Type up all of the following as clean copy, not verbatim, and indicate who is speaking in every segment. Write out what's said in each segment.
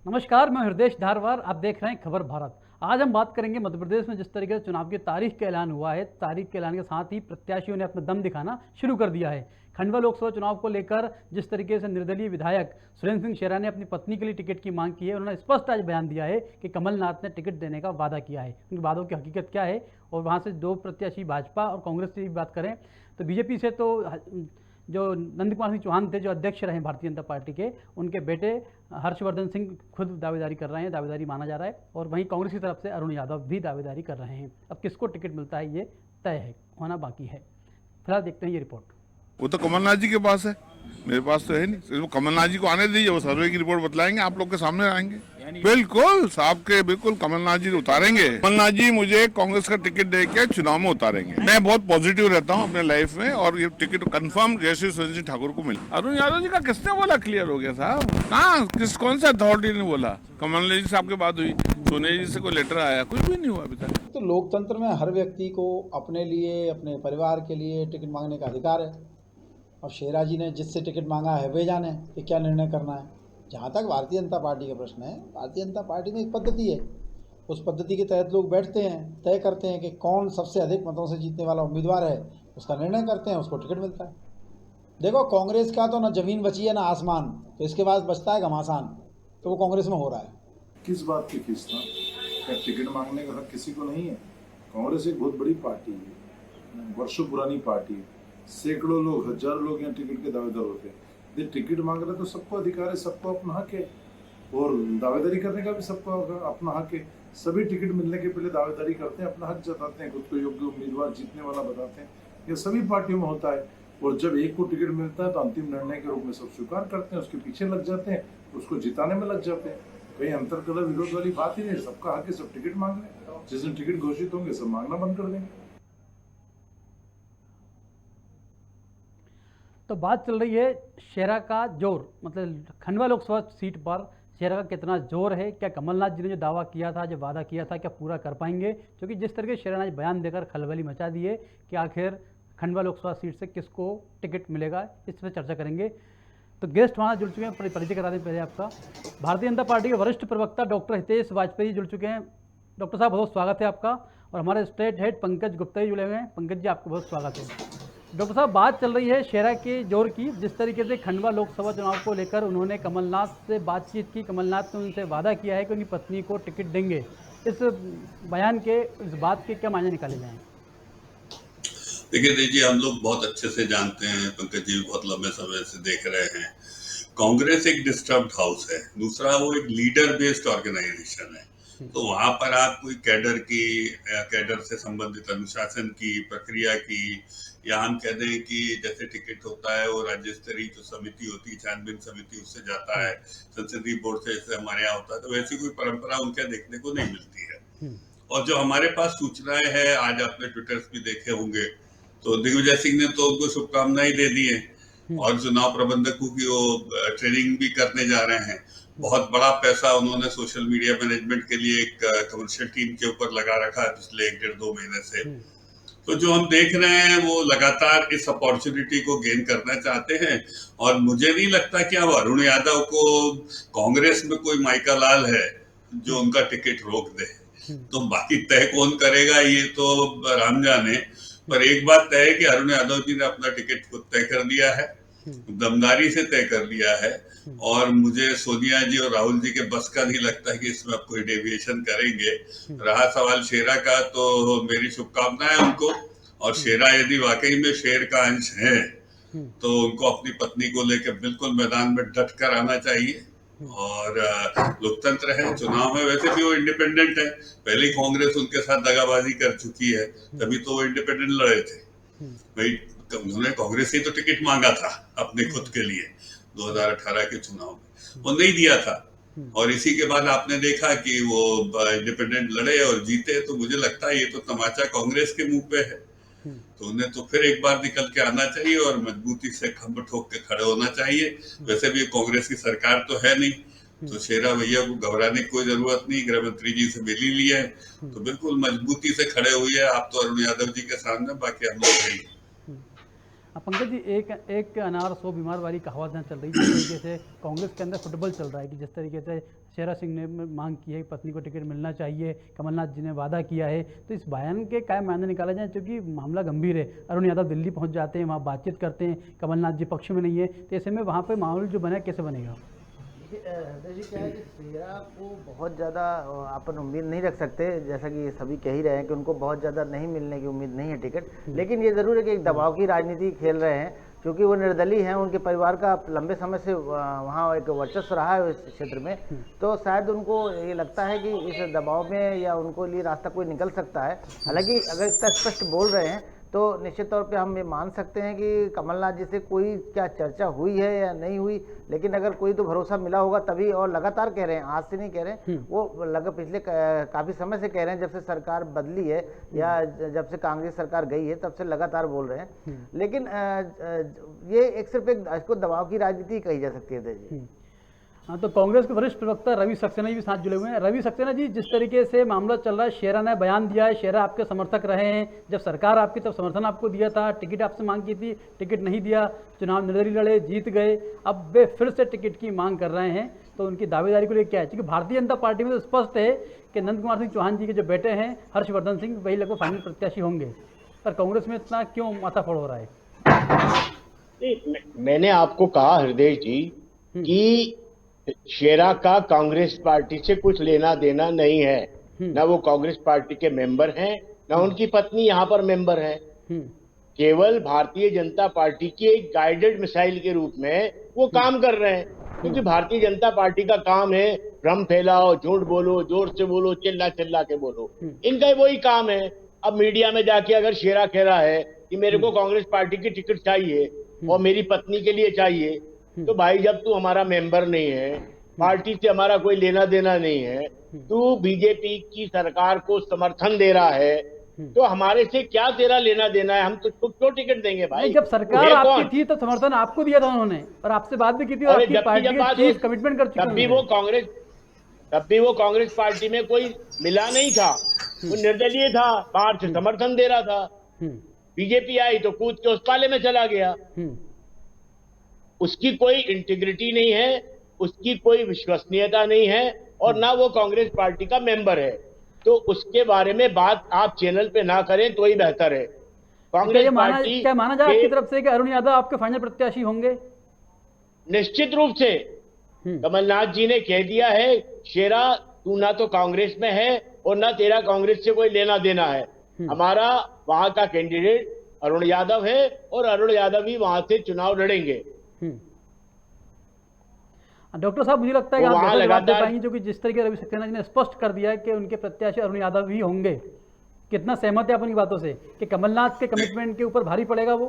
Speaker 1: नमस्कार, मैं हृदय धारवार। आप देख रहे हैं खबर भारत। आज हम बात करेंगे मध्य प्रदेश में जिस तरीके से चुनाव की तारीख का ऐलान हुआ है। तारीख के ऐलान के साथ ही प्रत्याशियों ने अपना दम दिखाना शुरू कर दिया है। खंडवा लोकसभा चुनाव को लेकर जिस तरीके से निर्दलीय विधायक सुरेंद्र सिंह शेरा ने अपनी पत्नी के लिए टिकट की मांग की है, उन्होंने स्पष्ट आज बयान दिया है कि कमलनाथ ने टिकट देने का वादा किया है। उनके वादों की हकीकत क्या है, और वहाँ से दो प्रत्याशी भाजपा और कांग्रेस की बात करें तो बीजेपी से तो जो नंद कुमार सिंह चौहान थे, जो अध्यक्ष रहे भारतीय जनता पार्टी के, उनके बेटे हर्षवर्धन सिंह खुद दावेदारी कर रहे हैं, दावेदारी माना जा रहा है। और वहीं कांग्रेस की तरफ से अरुण यादव भी दावेदारी कर रहे हैं। अब किसको टिकट मिलता है ये तय है, होना बाकी है। फिलहाल देखते हैं ये रिपोर्ट।
Speaker 2: वो तो कमलनाथ जी के पास है, मेरे पास तो है नहीं। सिर्फ कमलनाथ जी को आने दीजिए, वो सर्वे की रिपोर्ट बतलाएंगे, आप लोग के सामने आएंगे। बिल्कुल साहब के बिल्कुल कमलनाथ जी उतारेंगे। कमलनाथ जी मुझे कांग्रेस का टिकट देके चुनाव में उतारेंगे। मैं बहुत पॉजिटिव रहता हूँ अपने लाइफ में, और ये टिकट कंफर्म जैसे सुरेंद्र सिंह ठाकुर को मिला। अरुण यादव जी का किसने बोला क्लियर हो गया साहब? कहाँ कौन सा अथॉरिटी ने बोला? कमलनाथ जी साहब के बात हुई, सोनिया जी से कोई लेटर आया? कुछ भी नहीं हुआ अभी तक।
Speaker 3: तो लोकतंत्र में हर व्यक्ति को अपने लिए, अपने परिवार के लिए टिकट मांगने का अधिकार है। और शेरा जी ने जिससे टिकट मांगा है वे जाने कि क्या निर्णय करना है। जहाँ तक भारतीय जनता पार्टी का प्रश्न है, भारतीय जनता पार्टी में एक पद्धति है। उस पद्धति के तहत लोग बैठते हैं, तय करते हैं कि कौन सबसे अधिक मतों से जीतने वाला उम्मीदवार है, उसका निर्णय करते हैं, उसको टिकट मिलता है। देखो, कांग्रेस का तो ना ज़मीन बची है ना आसमान, तो इसके बाद बचता है घमासान। तो वो कांग्रेस में हो रहा है।
Speaker 4: किस बात की खींचना? क्या टिकट मांगने का हक किसी को नहीं है? कांग्रेस एक बहुत बड़ी पार्टी है, वर्षों पुरानी पार्टी है। सैकड़ों लोग, हजारों लोग यहाँ टिकट के दावेदार होते हैं। यदि टिकट मांग रहे तो सबको अधिकार है, सबको अपना हक है, और दावेदारी करने का भी सबको अपना हक है। सभी टिकट मिलने के पहले दावेदारी करते हैं, अपना हक जताते हैं, खुद को योग्य उम्मीदवार जीतने वाला बताते हैं। यह सभी पार्टियों में होता है। और जब एक को टिकट मिलता है तो अंतिम निर्णय के रूप में सब स्वीकार करते हैं, उसके पीछे लग जाते हैं, उसको जिताने में लग जाते हैं। कहीं अंतर कलर विरोध वाली बात ही नहीं। सबका हक है, सब टिकट मांग लें। जिस दिन टिकट घोषित होंगे सब मांगना बंद कर देंगे।
Speaker 1: तो बात चल रही है शेरा का जोर, मतलब खंडवा लोकसभा सीट पर शेरा का कितना जोर है। क्या कमलनाथ जी ने जो दावा किया था, जो वादा किया था, क्या पूरा कर पाएंगे? क्योंकि जिस तरह के शेरा ने बयान देकर खलबली मचा दी है कि आखिर खंडवा लोकसभा सीट से किसको टिकट मिलेगा, इस पर चर्चा करेंगे। तो गेस्ट वहाँ जुड़ चुके हैं, परिचय करा दें पहले आपका। भारतीय जनता पार्टी के वरिष्ठ प्रवक्ता डॉक्टर हितेश वाजपेयी जुड़ चुके हैं। डॉक्टर साहब, बहुत स्वागत है आपका। और हमारे स्टेट हेड पंकज गुप्ता जी जुड़े हुए हैं। पंकज जी, आपका बहुत स्वागत है। डॉक्टर साहब, बात चल रही है शेरा के जोर की। जिस तरीके से खंडवा लोकसभा चुनाव को लेकर उन्होंने कमलनाथ से बातचीत की, कमलनाथ ने उनसे वादा किया है कि उनकी पत्नी को टिकट देंगे। इस बयान के, इस बात के क्या मायने निकाले जाएं?
Speaker 5: देखिए, हम लोग बहुत अच्छे से जानते हैं, पंकज जी बहुत लंबे समय से देख रहे हैं, कांग्रेस एक डिस्टर्ब्ड हाउस है। दूसरा, वो एक लीडर बेस्ड ऑर्गेनाइजेशन है। तो वहां पर आप कोई कैडर से संबंधित अनुशासन की प्रक्रिया की, या हम कह दें कि जैसे टिकट होता है वो राज्य स्तरीय जो समिति होती है, छानबीन समिति, उससे जाता है, संसदीय बोर्ड से जैसे हमारे यहाँ होता है, तो वैसी कोई परंपरा उनके यहाँ देखने को नहीं मिलती है। और जो हमारे पास सूचनाएं हैं, आज आपने ट्विटर्स भी देखे होंगे, तो दिग्विजय सिंह ने तो उनको शुभकामनाएं दे दी है, और चुनाव प्रबंधकों की वो ट्रेनिंग भी करने जा रहे हैं। बहुत बड़ा पैसा उन्होंने सोशल मीडिया मैनेजमेंट के लिए एक कमर्शियल टीम के ऊपर लगा रखा है पिछले 1-1.5-2 महीने से। तो जो हम देख रहे हैं वो लगातार इस अपॉर्चुनिटी को गेन करना चाहते हैं। और मुझे नहीं लगता कि अब अरुण यादव को कांग्रेस में कोई माइका लाल है जो उनका टिकट रोक दे। तो बाकी तय कौन करेगा ये तो राम जाने। पर एक बात तय है कि अरुण यादव जी ने अपना टिकट खुद तय कर लिया है, दमदारी से तय कर लिया है। और मुझे सोनिया जी और राहुल जी के बस का नहीं लगता कि इसमें अब कोई डेविएशन करेंगे। रहा सवाल शेरा का, तो मेरी शुभकामनाएं उनको। और शेरा यदि वाकई में शेर का अंश है तो उनको अपनी पत्नी को लेकर बिल्कुल मैदान में डट कर आना चाहिए। और लोकतंत्र है, चुनाव है, वैसे भी वो इंडिपेंडेंट है। पहले कांग्रेस उनके साथ दगाबाजी कर चुकी है, तभी तो वो इंडिपेंडेंट लड़े थे भाई। उन्होंने कांग्रेस से तो टिकट मांगा था अपने खुद के लिए 2018 के चुनाव में, वो नहीं दिया था। और इसी के बाद आपने देखा कि वो इंडिपेंडेंट लड़े और जीते। तो मुझे लगता है ये तो तमाचा कांग्रेस के मुंह पे है। तो उन्हें तो फिर एक बार निकल के आना चाहिए और मजबूती से खंभ ठोक के खड़े होना चाहिए। वैसे भी कांग्रेस की सरकार तो है नहीं, तो शेरा भैया को घबराने की कोई जरूरत नहीं। गृह मंत्री जी से मिल ही लिया है, तो बिल्कुल मजबूती से खड़े हुए हैं। आप तो अरुण यादव जी के सामने, बाकी हम लोग नहीं।
Speaker 1: पंकज जी, एक अनार 100 बीमार वाली कहावत यहाँ चल रही है। जिस तरीके से कांग्रेस के अंदर फुटबॉल चल रहा है कि जिस तरीके से शेरा सिंह ने मांग की है कि पत्नी को टिकट मिलना चाहिए, कमलनाथ जी ने वादा किया है, तो इस बयान के क्या मायने निकाला जाए? क्योंकि मामला गंभीर है। अरुण यादव दिल्ली पहुँच जाते हैं, वहाँ बातचीत करते हैं, कमलनाथ जी पक्ष में नहीं है, तो ऐसे में वहाँ पर माहौल जो बना कैसे बनेगा?
Speaker 6: हृदय जी, क्या है कि शेरा को बहुत ज़्यादा अपन उम्मीद नहीं रख सकते, जैसा कि सभी कह ही रहे हैं कि उनको बहुत ज़्यादा नहीं मिलने की उम्मीद नहीं है टिकट। लेकिन ये ज़रूर है कि एक दबाव की राजनीति खेल रहे हैं, क्योंकि वो निर्दलीय हैं, उनके परिवार का लंबे समय से वहाँ एक वर्चस्व रहा है इस क्षेत्र में, तो शायद उनको ये लगता है कि इस दबाव में या उनको लिए रास्ता कोई निकल सकता है। हालांकि अगर इतना स्पष्ट बोल रहे हैं तो निश्चित तौर पे हम ये मान सकते हैं कि कमलनाथ जी से कोई क्या चर्चा हुई है या नहीं हुई, लेकिन अगर कोई तो भरोसा मिला होगा तभी, और लगातार कह रहे हैं, आज से नहीं कह रहे हैं, वो लगभग पिछले काफ़ी समय से कह रहे हैं, जब से सरकार बदली है या जब से कांग्रेस सरकार गई है तब से लगातार बोल रहे हैं। लेकिन ये एक सिर्फ एक इसको दबाव की राजनीति कही जा सकती है जी।
Speaker 1: हाँ, तो कांग्रेस के वरिष्ठ प्रवक्ता रवि सक्सेना जी भी साथ जुड़े हुए हैं। रवि सक्सेना जी, जिस तरीके से मामला चल रहा है, शेरा ने बयान दिया है, शेरा आपके समर्थक रहे हैं, जब सरकार आपकी तरफ समर्थन आपको दिया था, टिकट आपसे मांग की थी, टिकट नहीं दिया, चुनाव निर्दलीय लड़े, जीत गए, अब वे फिर से टिकट की मांग कर रहे हैं, तो उनकी दावेदारी को लेकर क्या है? क्योंकि भारतीय जनता पार्टी में तो स्पष्ट है कि नंद कुमार सिंह चौहान जी के जो बेटे हैं हर्षवर्धन सिंह, वही लगभग फाइनल प्रत्याशी होंगे, पर कांग्रेस में इतना क्यों माथाफोड़ हो रहा है?
Speaker 7: मैंने आपको कहा हृदय जी कि शेरा का कांग्रेस पार्टी से कुछ लेना देना नहीं है, ना वो कांग्रेस पार्टी के मेंबर हैं, ना उनकी पत्नी यहाँ पर मेंबर है। केवल भारतीय जनता पार्टी की एक गाइडेड मिसाइल के रूप में वो काम कर रहे हैं, क्योंकि भारतीय जनता पार्टी का काम है भ्रम फैलाओ, झूठ बोलो, जोर से बोलो, चिल्ला चिल्ला के बोलो, इनका वही काम है। अब मीडिया में जाके अगर शेरा कह रहा है कि मेरे को कांग्रेस पार्टी की टिकट चाहिए और मेरी पत्नी के लिए चाहिए, तो भाई जब तू हमारा मेंबर नहीं है, पार्टी से हमारा कोई लेना देना नहीं है, तू बीजेपी की सरकार को समर्थन दे रहा है, तो हमारे से क्या तेरा लेना देना है? हम तुझको क्यों टिकट देंगे भाई?
Speaker 1: जब सरकार आपकी थी तो समर्थन आपको दिया था उन्होंने, और आपसे बात भी की थी, और आपकी पार्टी के चीफ कमिटमेंट कर चुके हैं।
Speaker 7: तब भी वो कांग्रेस पार्टी में कोई मिला नहीं था, वो निर्दलीय था, बाहर से समर्थन दे रहा था। बीजेपी आई तो कूद के उस पाले में चला गया। उसकी कोई इंटीग्रिटी नहीं है, उसकी कोई विश्वसनीयता नहीं है, और ना वो कांग्रेस पार्टी का मेंबर है, तो उसके बारे में बात आप चैनल पे ना करें तो ही बेहतर है। कांग्रेस पार्टी
Speaker 1: क्या माना जाए आपकी तरफ से कि अरुण यादव आपके फाइनल प्रत्याशी होंगे?
Speaker 7: निश्चित रूप से कमलनाथ जी ने कह दिया है, शेरा तू ना तो कांग्रेस में है और ना तेरा कांग्रेस से कोई लेना देना है, हमारा वहां का कैंडिडेट अरुण यादव है और अरुण यादव ही वहां से चुनाव लड़ेंगे।
Speaker 1: डॉक्टर साहब, मुझे लगता है कि आप बेहतर जवाब दे पाएंगे, क्योंकि जिस तरीके रवि सक्सेना जी ने स्पष्ट कर दिया है कि उनके प्रत्याशी अरुण यादव ही होंगे, कितना सहमत है आप उनकी बातों से कि कमलनाथ के कमिटमेंट के ऊपर भारी पड़ेगा वो?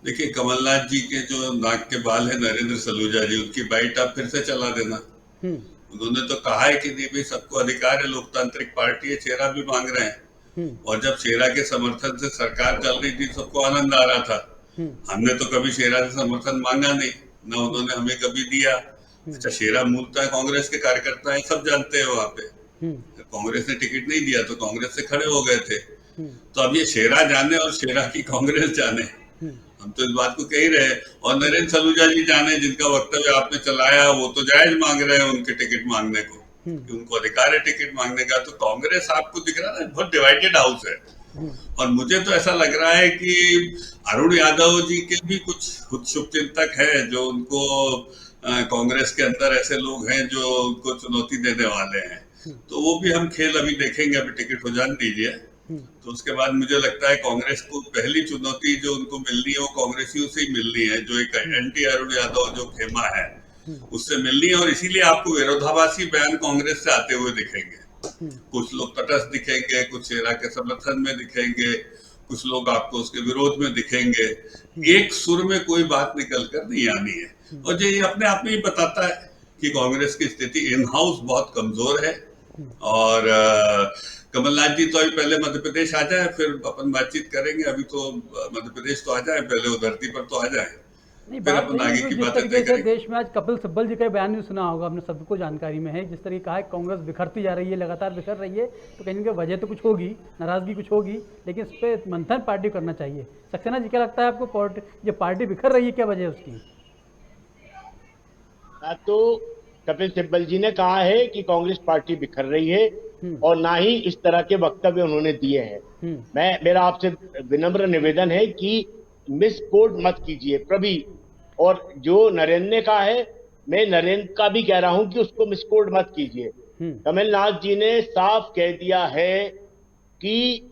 Speaker 5: देखिए, कमलनाथ जी के जो नाक के बाल है नरेंद्र सलूजा जी, उनकी बाइट आप फिर से चला देना। उन्होंने तो कहा है कि नहीं भाई, सबको अधिकार है, लोकतांत्रिक पार्टी है, शेरा भी मांग रहे हैं, और जब शेरा के समर्थन से सरकार चल रही थी सबको आनंद आ रहा था। हमने तो कभी शेरा से समर्थन मांगा नहीं, ना उन्होंने हमें कभी दिया। अच्छा, शेरा मूलतः कांग्रेस के कार्यकर्ता है, सब जानते हैं वहां पे। कांग्रेस ने टिकट नहीं दिया तो कांग्रेस से खड़े हो गए थे। तो अब ये शेरा जाने और शेरा की कांग्रेस जाने, हम तो इस बात को कह ही रहे हैं। और नरेंद्र सलूजा जी जाने, जिनका वक्तव्य आपने चलाया, वो तो जायज मांग रहे हैं उनके टिकट मांगने को, कि उनको अधिकार है टिकट मांगने का। तो कांग्रेस आपको दिख रहा है ना, बहुत डिवाइडेड हाउस है। और मुझे तो ऐसा लग रहा है कि अरुण यादव जी के भी कुछ शुभचिंतक है, जो उनको कांग्रेस के अंदर ऐसे लोग हैं जो उनको चुनौती देने वाले हैं। तो वो भी हम खेल अभी देखेंगे, अभी टिकट हो जाने दीजिए, तो उसके बाद मुझे लगता है कांग्रेस को पहली चुनौती जो उनको मिलनी है वो कांग्रेसियों से ही मिलनी है, जो एक एंटी अरुण यादव जो खेमा है उससे मिलनी है। और इसीलिए आपको विरोधाभासी बयान कांग्रेस से आते हुए दिखेंगे। कुछ लोग तटस्थ दिखेंगे, कुछ शेरा के समर्थन में दिखेंगे, कुछ लोग आपको उसके विरोध में दिखेंगे। एक सुर में कोई बात निकल कर नहीं आनी है। और ये अपने आप में ही बताता है कि कांग्रेस की स्थिति इन हाउस बहुत कमजोर है। और कमलनाथ जी तो अभी पहले मध्य प्रदेश आ जाए, फिर अपन बातचीत करेंगे। अभी तो मध्य प्रदेश तो आ जाए पहले, वो धरती पर तो आ जाए।
Speaker 1: नहीं,
Speaker 5: फिर
Speaker 1: बात
Speaker 5: अपन
Speaker 1: नहीं
Speaker 5: आगे
Speaker 1: है,
Speaker 5: की
Speaker 1: जिस
Speaker 5: बातें
Speaker 1: तरीके
Speaker 5: तय
Speaker 1: से
Speaker 5: करेंगे।
Speaker 1: देश में आज कपिल सिब्बल जी का बयान भी सुना होगा, आपने सबको जानकारी में है, जिस तरीके कहा है कांग्रेस बिखरती जा रही है, लगातार बिखर रही है, तो कहीं ना कहीं वजह तो कुछ होगी, नाराजगी कुछ होगी, लेकिन इस पर मंथन पार्टी करना चाहिए। सक्सेना जी, क्या लगता है आपको, जो पार्टी बिखर रही है क्या वजह है उसकी?
Speaker 7: ना तो कपिल सिब्बल जी ने कहा है कि कांग्रेस पार्टी बिखर रही है,
Speaker 1: हम्म।
Speaker 7: और ना ही इस तरह के वक्तव्य उन्होंने दिए हैं।
Speaker 1: हम्म।
Speaker 7: मेरा आपसे विनम्र निवेदन है कि मिस कोट मत कीजिए प्रभी। और जो नरेंद्र ने कहा है, मैं नरेंद्र का भी कह रहा हूं कि उसको मिस कोट मत कीजिए।
Speaker 1: हम्म।
Speaker 7: कमलनाथ जी ने साफ कह दिया है कि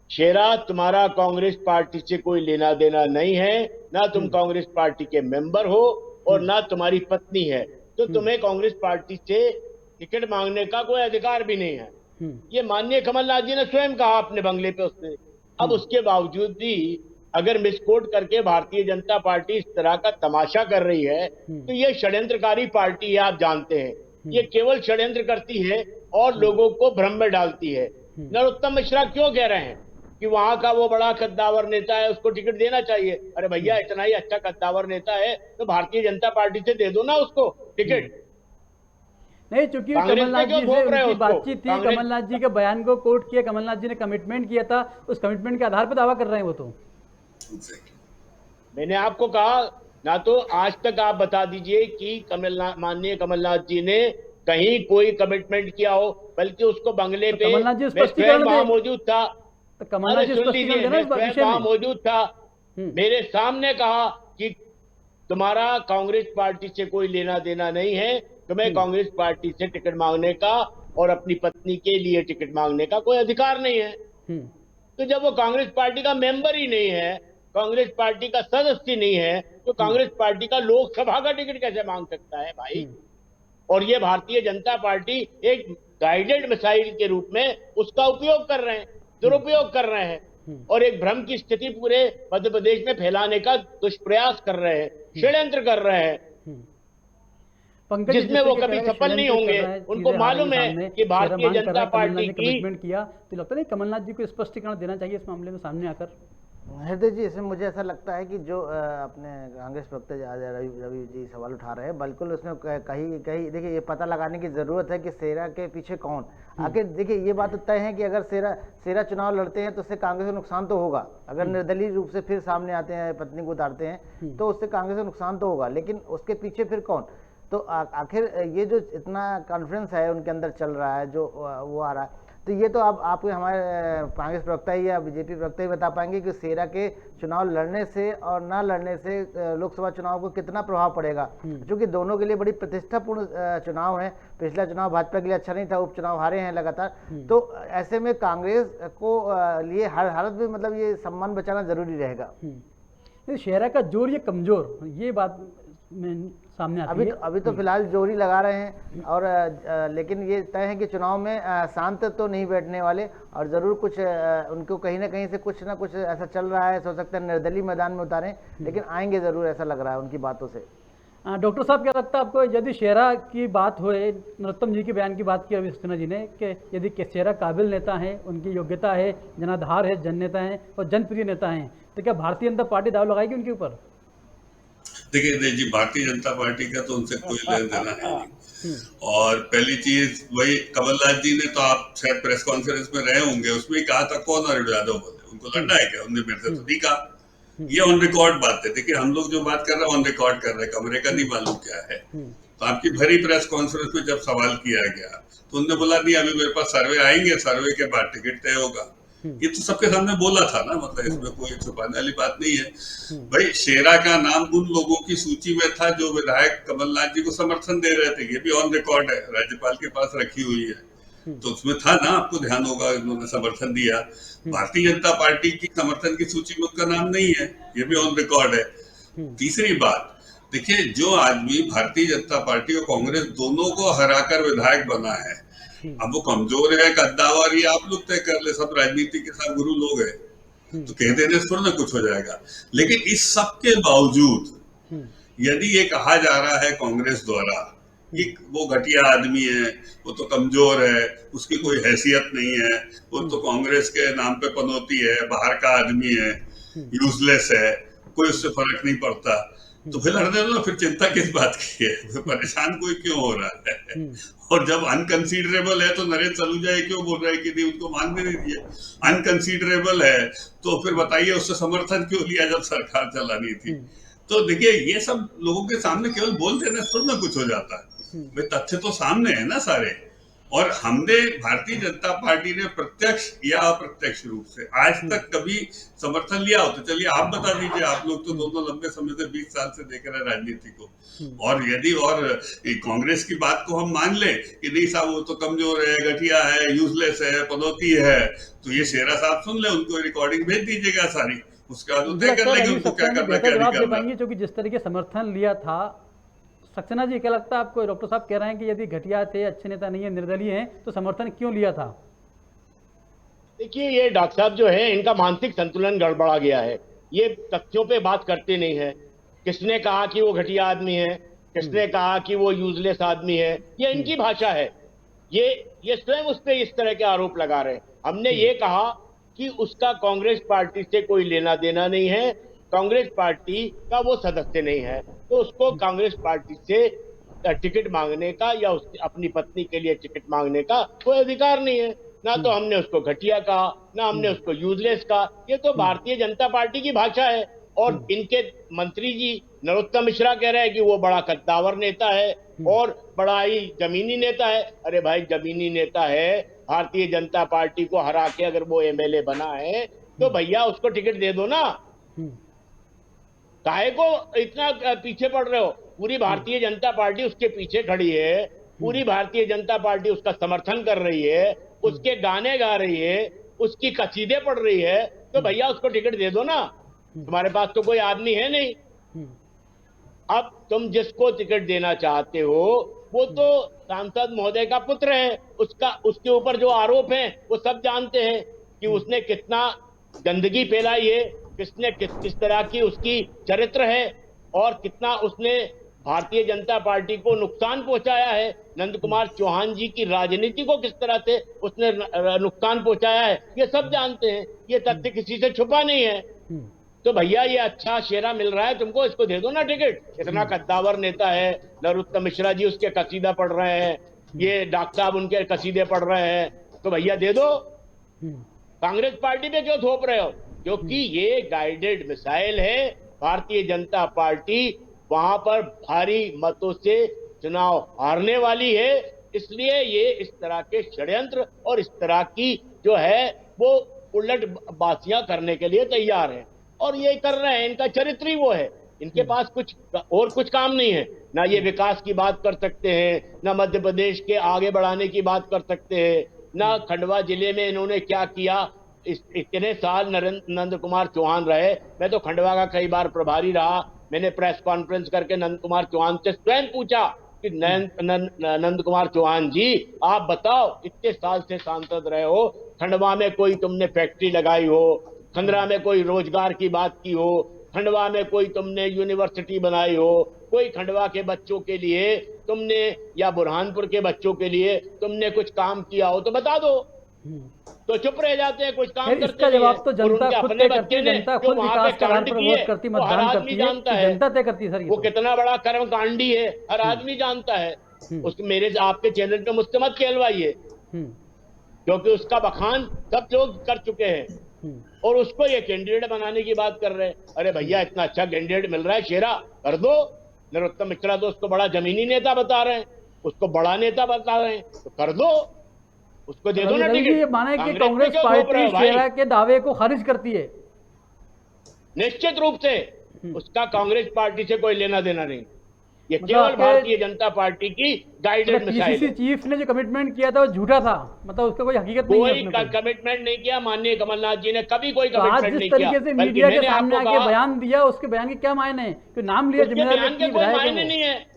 Speaker 7: शेरा, तुम्हारा कांग्रेस पार्टी से कोई लेना देना नहीं है, ना तुम कांग्रेस पार्टी के मेंबर हो और
Speaker 1: हम्म।
Speaker 7: ना तुम्हारी पत्नी है, तो
Speaker 1: हम्म।
Speaker 7: तुम्हें कांग्रेस पार्टी से टिकट मांगने का कोई अधिकार भी नहीं है।
Speaker 1: हम्म।
Speaker 7: ये माननीय कमलनाथ जी ने स्वयं कहा अपने बंगले पे उसने। अब
Speaker 1: हम्म।
Speaker 7: उसके बावजूद भी अगर मिसकोट करके भारतीय जनता पार्टी इस तरह का तमाशा कर रही है,
Speaker 1: हम्म।
Speaker 7: तो ये षड्यंत्रकारी पार्टी है, आप जानते हैं। ये
Speaker 1: हम्म।
Speaker 7: केवल षड्यंत्र करती है और लोगों को भ्रम में डालती है। नरोत्तम मिश्रा क्यों कह रहे हैं कि वहां का वो बड़ा कद्दावर नेता है, उसको टिकट देना चाहिए? अरे भैया, इतना ही अच्छा कद्दावर नेता है तो भारतीय जनता पार्टी से दे दो ना उसको टिकट।
Speaker 1: नहीं, चूंकि
Speaker 7: कांग्रेस पे
Speaker 1: कमलनाथ
Speaker 7: क्यों
Speaker 1: जी से
Speaker 7: थोप रहे हो
Speaker 1: उनकी
Speaker 7: उसको?
Speaker 1: बातचीत थी,
Speaker 7: कांग्रेस
Speaker 1: कमलनाथ जी के बयान को कोट किया, कमलनाथ जी ने कमिटमेंट किया था, उस कमिटमेंट के आधार पर दावा कर रहे हैं वो तो।
Speaker 7: मैंने आपको कहा, ना तो आज तक आप बता दीजिए कि माननीय कमलनाथ जी ने कहीं कोई कमिटमेंट किया हो, बल्कि उसको बंगले
Speaker 1: तो
Speaker 7: पे
Speaker 1: कमलनाथ जी
Speaker 7: मैं स्वयं
Speaker 1: स्पष्टीकरण
Speaker 7: वहां
Speaker 1: दे,
Speaker 7: मौजूद था।
Speaker 1: तो कमलनाथ
Speaker 7: अरे
Speaker 1: जी
Speaker 7: सुन
Speaker 1: स्पष्टीकरण
Speaker 7: लीजिए,
Speaker 1: देना
Speaker 7: मैं
Speaker 1: इस
Speaker 7: स्वयं
Speaker 1: विषय
Speaker 7: वहां
Speaker 1: में।
Speaker 7: मौजूद था। मेरे सामने कहा कि तुम्हारा कांग्रेस पार्टी से कोई लेना देना नहीं है, तुम्हें कांग्रेस पार्टी से टिकट मांगने का और अपनी पत्नी के लिए टिकट मांगने का कोई अधिकार नहीं है। तो जब वो कांग्रेस पार्टी का मेंबर ही नहीं है, कांग्रेस पार्टी का सदस्य नहीं है, तो कांग्रेस पार्टी का लोकसभा का टिकट कैसे मांग सकता है भाई? और ये भारतीय जनता पार्टी एक गाइडेड मिसाइल के रूप में उसका उपयोग कर रहे हैं, दुरुपयोग कर रहे हैं, और एक भ्रम की स्थिति पूरे मध्य प्रदेश में फैलाने का दुष्प्रयास कर रहे हैं, षड्यंत्र कर रहे हैं,
Speaker 1: पंकज जी,
Speaker 7: जिसमें वो
Speaker 1: जैसे कि
Speaker 7: कभी
Speaker 1: कह रहे हैं
Speaker 7: सफल नहीं
Speaker 1: षड्यंत्र कर
Speaker 7: होंगे।
Speaker 1: रहे हैं,
Speaker 7: उनको
Speaker 1: चीजें आ रही
Speaker 7: मालूम
Speaker 1: हैं
Speaker 7: है
Speaker 1: सामने,
Speaker 7: कि भारतीय
Speaker 1: शर्मांग कर रहा
Speaker 7: जनता
Speaker 1: है, कमलनाथ
Speaker 7: पार्टी
Speaker 1: ने
Speaker 7: की।
Speaker 1: कमिटमेंट किया, तो लगता नहीं कमलनाथ जी को स्पष्टीकरण देना चाहिए इस मामले में सामने आकर?
Speaker 6: हृदय जी, इसमें मुझे ऐसा लगता है कि जो अपने कांग्रेस प्रवक्ता रवि रवि जी सवाल उठा रहे हैं, बिल्कुल उसमें कहीं कहीं देखिए ये पता लगाने की ज़रूरत है कि शेरा के पीछे कौन। आखिर देखिए, ये बात तय है कि अगर शेरा चुनाव लड़ते हैं तो उससे कांग्रेस को नुकसान तो होगा। अगर निर्दलीय रूप से फिर सामने आते हैं, पत्नी को उतारते हैं, तो उससे कांग्रेस को नुकसान तो होगा, लेकिन उसके पीछे फिर कौन? तो आखिर ये जो इतना कॉन्फ्रेंस है उनके अंदर चल रहा है, जो वो आ रहा है, तो ये तो अब आपको हमारे कांग्रेस प्रवक्ता ही या बीजेपी प्रवक्ता ही बता पाएंगे कि शेरा के चुनाव लड़ने से और ना लड़ने से लोकसभा चुनाव को कितना प्रभाव पड़ेगा, क्योंकि दोनों के लिए बड़ी प्रतिष्ठापूर्ण चुनाव है। पिछला चुनाव भाजपा के लिए अच्छा नहीं था, उपचुनाव हारे हैं लगातार, तो ऐसे में कांग्रेस को लिए हर हालत में मतलब ये सम्मान बचाना जरूरी रहेगा।
Speaker 1: शेरा का जोर ये कमजोर, ये बात में सामने आती है।
Speaker 6: अभी तो फिलहाल जोरी लगा रहे हैं, और लेकिन ये तय है कि चुनाव में शांत तो नहीं बैठने वाले, और जरूर कुछ उनको कहीं ना कहीं से कुछ ना कुछ ऐसा चल रहा है, हो सकता है निर्दलीय मैदान में उतारें, लेकिन आएंगे जरूर, ऐसा लग रहा है उनकी बातों से।
Speaker 1: डॉक्टर साहब, क्या लगता है आपको, यदि शेरा की बात हो, नरोत्तम जी के बयान की बात की रवि सक्सेना जी ने, कि यदि शेरा काबिल नेता हैं, उनकी योग्यता है, जनाधार है, जन नेता हैं और जनप्रिय नेता हैं, तो क्या भारतीय जनता पार्टी दाव लगाएगी उनके ऊपर?
Speaker 5: देखिए जी, भारतीय जनता पार्टी का तो उनसे कोई लेना देना है नहीं। और पहली चीज वही, कमलनाथ जी ने तो, आप शायद प्रेस कॉन्फ्रेंस में रहे होंगे, उसमें ही कहा था कौन और यादव बोले, उनको लड़ना है क्या? उनने मेरे से तो नहीं कहा। ये ऑन रिकॉर्ड बात है। देखिए, हम लोग जो बात कर रहे हैं ऑन रिकॉर्ड कर रहे हैं, कमरे का नहीं मालूम क्या है। तो आपकी भरी प्रेस कॉन्फ्रेंस में जब सवाल किया गया तो उन्होंने बोला नहीं, अभी मेरे पास सर्वे आएंगे, सर्वे के बाद टिकट तय होगा। ये तो सबके सामने बोला था ना, मतलब इसमें कोई छुपाने वाली बात नहीं है। भाई, शेरा का नाम उन लोगों की सूची में था जो विधायक कमलनाथ जी को समर्थन दे रहे थे, ये भी ऑन रिकॉर्ड है, राज्यपाल के पास रखी हुई है, तो उसमें था ना, आपको ध्यान होगा, इन्होंने समर्थन दिया। भारतीय जनता पार्टी की समर्थन की सूची में उनका नाम नहीं है, ये भी ऑन रिकॉर्ड है। तीसरी बात, देखिए, जो आदमी भारतीय जनता पार्टी और कांग्रेस दोनों को हराकर विधायक बना है, अब वो कमजोर है, कद्दावर, ये आप लोग तय कर ले, सब राजनीति के साथ गुरु लोग हैं, तो कह देने से थोड़ा ना कुछ हो जाएगा। लेकिन इस सब के बावजूद यदि ये कहा जा रहा है कांग्रेस द्वारा कि वो घटिया आदमी है, वो तो कमजोर है, उसकी कोई हैसियत नहीं है, वो तो कांग्रेस के नाम पे पनौती है, बाहर का आदमी है, यूजलेस है, कोई उससे फर्क नहीं पड़ता, तो फिर लड़ने दो, फिर चिंता किस बात की है, फिर परेशान कोई क्यों हो रहा है। और जब अनकंसीडरेबल है तो नरेंद्र सलूजा ये क्यों बोल रहा है कि नहीं उनको मानने नहीं दिए। अनकंसीडरेबल है तो फिर बताइए उससे समर्थन क्यों लिया जब सरकार चलानी थी। तो देखिए ये सब लोगों के सामने केवल बोल देने से थोड़ा ना कुछ हो जाता है, भाई तथ्य तो सामने है ना सारे। और हमने भारतीय जनता पार्टी ने प्रत्यक्ष या अप्रत्यक्ष रूप से आज तक कभी समर्थन लिया हो तो चलिए आप बता दीजिए। आप लोग तो दोनों लंबे समय से 20 साल से देख रहे हैं राजनीति को। और यदि और कांग्रेस की बात को हम मान ले कि नहीं साहब वो तो कमजोर है, घटिया है, यूजलेस है, पनौती है, तो ये शेरा साहब सुन ले, उनको रिकॉर्डिंग भेज दीजिएगा सारी, उसके बाद वो तय कर लेंगे उनको क्या करना क्या नहीं करना।
Speaker 1: क्योंकि जिस तरीके समर्थन लिया था, सक्सेना जी क्या लगता है आपको? डॉक्टर साहब कह रहे हैं कि यदि घटिया थे, अच्छे नेता नहीं है, निर्दलीय हैं, तो समर्थन क्यों लिया था?
Speaker 7: देखिए ये डॉक्टर साहब जो है इनका मानसिक संतुलन गड़बड़ा गया है। ये तथ्यों पे बात करते नहीं है। किसने कहा कि वो घटिया आदमी है, किसने कहा कि वो यूजलेस आदमी है, ये इनकी भाषा है। ये स्वयं उस पर इस तरह के आरोप लगा रहे हैं। हमने ये कहा कि उसका कांग्रेस पार्टी से कोई लेना देना नहीं है, कांग्रेस पार्टी का वो सदस्य नहीं है, तो उसको कांग्रेस पार्टी से टिकट मांगने का या उसकी अपनी पत्नी के लिए टिकट मांगने का कोई अधिकार नहीं है। ना तो हमने उसको घटिया कहा, ना हमने उसको यूजलेस कहा। ये तो भारतीय जनता पार्टी की भाषा है। और इनके मंत्री जी नरोत्तम मिश्रा कह रहे हैं कि वो बड़ा कद्दावर नेता है और बड़ा ही जमीनी नेता है। अरे भाई जमीनी नेता है, भारतीय जनता पार्टी को हरा के अगर वो एमएलए बना है तो भैया उसको टिकट दे दो ना। काहे को इतना पीछे पड़ रहे हो? पूरी भारतीय जनता पार्टी उसके पीछे खड़ी है, पूरी भारतीय जनता पार्टी उसका समर्थन कर रही है, उसके गाने गा रही है, उसकी कसीदे पढ़ रही है, तो भैया उसको टिकट दे दो ना। तुम्हारे पास तो कोई आदमी है नहीं। अब तुम जिसको टिकट देना चाहते हो वो तो सांसद महोदय का पुत्र है, उसके ऊपर जो आरोप हैं वो सब जानते हैं कि उसने कितना गंदगी फैलाई है, किसने किस तरह की उसकी चरित्र है और कितना उसने भारतीय जनता पार्टी को नुकसान पहुंचाया है। नंद कुमार चौहान जी की राजनीति को किस तरह से उसने नुकसान पहुंचाया है, ये सब जानते हैं। ये तथ्य किसी से छुपा नहीं है। तो भैया ये अच्छा शेरा मिल रहा है तुमको, इसको दे दो ना टिकट। इतना कद्दावर नेता है, नरोत्तम मिश्रा जी उसके कसीदा पढ़ रहे हैं, ये डॉक्टर साहब उनके कसीदे पढ़ रहे हैं, तो भैया दे दो। कांग्रेस पार्टी पे क्यों थोप रहे हो? क्योंकि ये गाइडेड मिसाइल है। भारतीय जनता पार्टी वहां पर भारी मतों से चुनाव हारने वाली है, इसलिए ये इस तरह के षड्यंत्र और इस तरह की जो है वो उलट बासियां करने के लिए तैयार है। और ये कर रहे हैं, इनका चरित्र ही वो है। इनके पास कुछ काम नहीं है। ना ये विकास की बात कर सकते हैं, ना मध्य प्रदेश के आगे बढ़ाने की बात कर सकते हैं, ना खंडवा जिले में इन्होंने क्या किया। इतने साल नंद कुमार चौहान रहे, मैं तो खंडवा का कई बार प्रभारी रहा। मैंने प्रेस कॉन्फ्रेंस करके नंद कुमार चौहान से स्वयं पूछा कि नंद कुमार चौहान जी आप बताओ, इतने साल से सांसद रहे हो, खंडवा में कोई तुमने फैक्ट्री लगाई हो, खंडवा में कोई रोजगार की बात की हो, खंडवा में कोई तुमने यूनिवर्सिटी बनाई हो, कोई खंडवा के बच्चों के लिए तुमने या बुरहानपुर के बच्चों के लिए तुमने कुछ काम किया हो तो बता दो। तो चुप रह जाते हैं, कुछ काम करते
Speaker 1: इसका जवाब तो जनता खुद तय करती है। जनता खुद विकास का आधार पर वोट करती, मतदान करती है, जनता तय करती है सर।
Speaker 7: वो कितना बड़ा कर्मकांडी है हर आदमी जानता है। उसके मेरे आपके चैनल पे मुझसे मत कहलवाइए, क्योंकि उसका बखान सब लोग कर चुके हैं और उसको ये कैंडिडेट बनाने की बात कर रहे हैं। अरे भैया इतना अच्छा कैंडिडेट मिल रहा है, शेरा कर दो। नरोत्तम मिश्रा तो उसको बड़ा जमीनी नेता बता रहे हैं, उसको बड़ा नेता बता रहे हैं, तो कर दो, उसको दे दो ना टिकट।
Speaker 1: ये माने कि कांग्रेस पार्टी शेरा के दावे को खारिज करती है।
Speaker 7: निश्चित रूप से उसका कांग्रेस पार्टी से कोई लेना देना नहीं। ये केवल भारतीय जनता पार्टी की गाइडेड मिसाइल है।
Speaker 1: चीफ ने जो कमिटमेंट किया था वो झूठा था, मतलब उसका कोई हकीकत नहीं है।
Speaker 7: कोई कमिटमेंट नहीं किया। माननीय कमलनाथ जी ने कभी कोई कमिटमेंट नहीं किया।
Speaker 1: जिस तरीके से मीडिया के सामने आके बयान दिया, उसके बयान के क्या मायने हैं? कि नाम लिया जिम्मेदार
Speaker 7: बयान के कोई मायने नहीं है।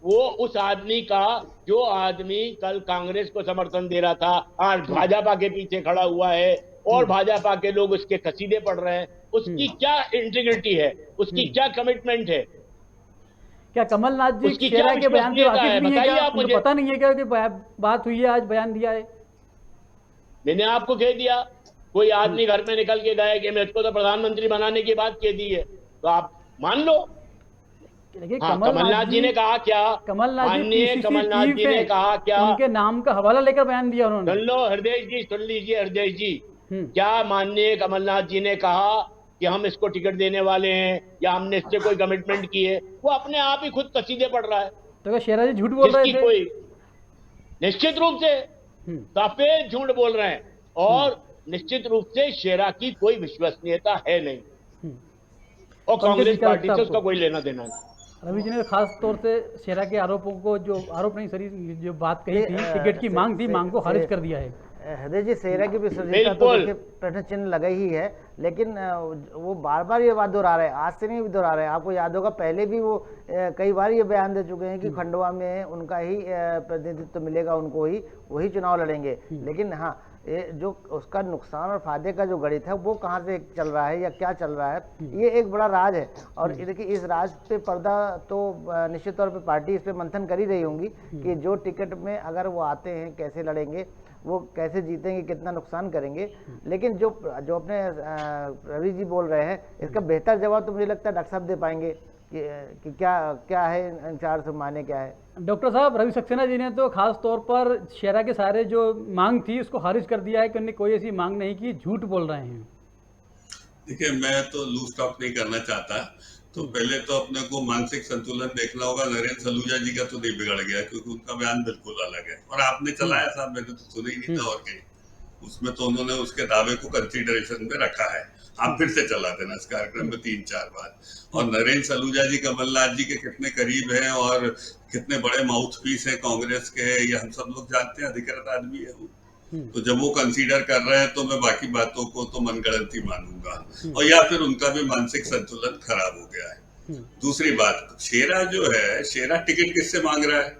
Speaker 7: वो उस आदमी का जो आदमी कल कांग्रेस को समर्थन दे रहा था, आज भाजपा के पीछे खड़ा हुआ है और भाजपा के लोग उसके कसीदे पढ़ रहे हैं, उसकी क्या इंटीग्रिटी है, उसकी क्या कमिटमेंट है?
Speaker 1: क्या कमलनाथ जी शेरा के बयान से वाकिफ नहीं है? क्या मुझे पता नहीं है क्या कि बात हुई है, आज बयान दिया है?
Speaker 7: मैंने आपको कह दिया, कोई आदमी घर में निकल के गया कि मुझको तो प्रधानमंत्री बनाने की बात कह दी है, तो आप मान लो।
Speaker 1: देखिए
Speaker 7: हाँ, कमलनाथ जी ने कहा क्या?
Speaker 1: कमलनाथ जी
Speaker 7: माननीय
Speaker 1: पीसीसी
Speaker 7: कमलनाथ
Speaker 1: चीफ
Speaker 7: जी ने
Speaker 1: हैं,
Speaker 7: कहा क्या?
Speaker 1: उनके नाम का हवाला लेकर बयान दिया
Speaker 7: सुन
Speaker 1: उन्होंने।
Speaker 7: लो हृदय जी, सुन लीजिए हृदय जी,
Speaker 1: हम्म
Speaker 7: क्या माननीय कमलनाथ जी ने कहा कि हम इसको टिकट देने वाले हैं या हमने इससे कोई कमिटमेंट की है? वो अपने आप ही खुद कसीदे पढ़ रहा है,
Speaker 1: तो क्या शेरा जी झूठ बोल रहे
Speaker 7: जिसकी
Speaker 1: थे?
Speaker 7: कोई निश्चित रूप से
Speaker 1: हम्म
Speaker 7: सफेद झूठ बोल रहे हैं।
Speaker 1: हम्म
Speaker 7: और निश्चित रूप से शेरा की कोई विश्वसनीयता है नहीं
Speaker 1: हम्म।
Speaker 7: और
Speaker 1: पंकज जी,
Speaker 7: कांग्रेस
Speaker 1: क्या
Speaker 7: पार्टी
Speaker 1: लगता है
Speaker 7: से
Speaker 1: आपको?
Speaker 7: उसका कोई लेना देना नहीं।
Speaker 1: रवि जी ने खास तौर से शेरा के आरोपों को, जो आरोप नहीं सॉरी, जो बात कही थी, टिकट की मांग थी, मांग को खारिज कर दिया है।
Speaker 6: हृदय जी, सेरा की विश्वसनीयता तो
Speaker 7: बिल्कुल।
Speaker 6: देखिए प्रश्न चिन्ह लगा ही है, लेकिन वो बार बार ये बात दोहरा रहे हैं, आज से नहीं दोहरा रहे हैं। आपको याद होगा पहले भी वो कई बार ये बयान दे चुके हैं कि खंडवा में उनका ही प्रतिनिधित्व मिलेगा, उनको ही वही चुनाव लड़ेंगे। लेकिन हाँ, ये जो उसका नुकसान और फायदे का जो गणित है वो कहाँ से चल रहा है या क्या चल रहा है, ये एक बड़ा राज है। और देखिए इस राज पे पर्दा तो निश्चित तौर पे पार्टी इस पे मंथन कर ही रही होंगी कि जो टिकट में अगर वो आते हैं कैसे लड़ेंगे, वो कैसे जीतेंगे, कितना नुकसान करेंगे। लेकिन जो जो अपने रवि जी बोल रहे हैं, इसका बेहतर जवाब तो मुझे लगता है डॉक्टर साहब दे पाएंगे कि क्या क्या है इन चार से माने क्या है।
Speaker 1: डॉक्टर साहब, रवि सक्सेना जी ने तो खास तौर पर शेरा के सारे जो मांग थी उसको खारिज कर दिया है कि उन्होंने कोई ऐसी मांग नहीं की, झूठ बोल रहे हैं।
Speaker 5: देखिए, मैं तो लूज टॉक नहीं करना चाहता। तो पहले तो अपने को मानसिक संतुलन देखना होगा। नरेंद्र सलूजा जी का तो नहीं बिगड़ गया, क्योंकि उनका बयान बिल्कुल अलग है और आपने चलाया साहब, मैंने तो सुना ही नहीं था। और कहीं उसमें तो उन्होंने उसके दावे को कंसीडरेशन में रखा है। आप फिर से चला देना इस कार्यक्रम में 3-4 बार। और नरेंद्र सलूजा जी कमलनाथ जी के कितने करीब हैं और कितने बड़े माउथ पीस हैं कांग्रेस के, ये हम सब लोग जानते हैं। अधिकृत आदमी है वो। तो जब वो कंसीडर कर रहे हैं तो मैं बाकी बातों को तो मनगढ़ंती मानूंगा, और या फिर उनका भी मानसिक संतुलन खराब हो गया है। दूसरी बात, शेरा जो है, शेरा टिकट किससे मांग रहा है?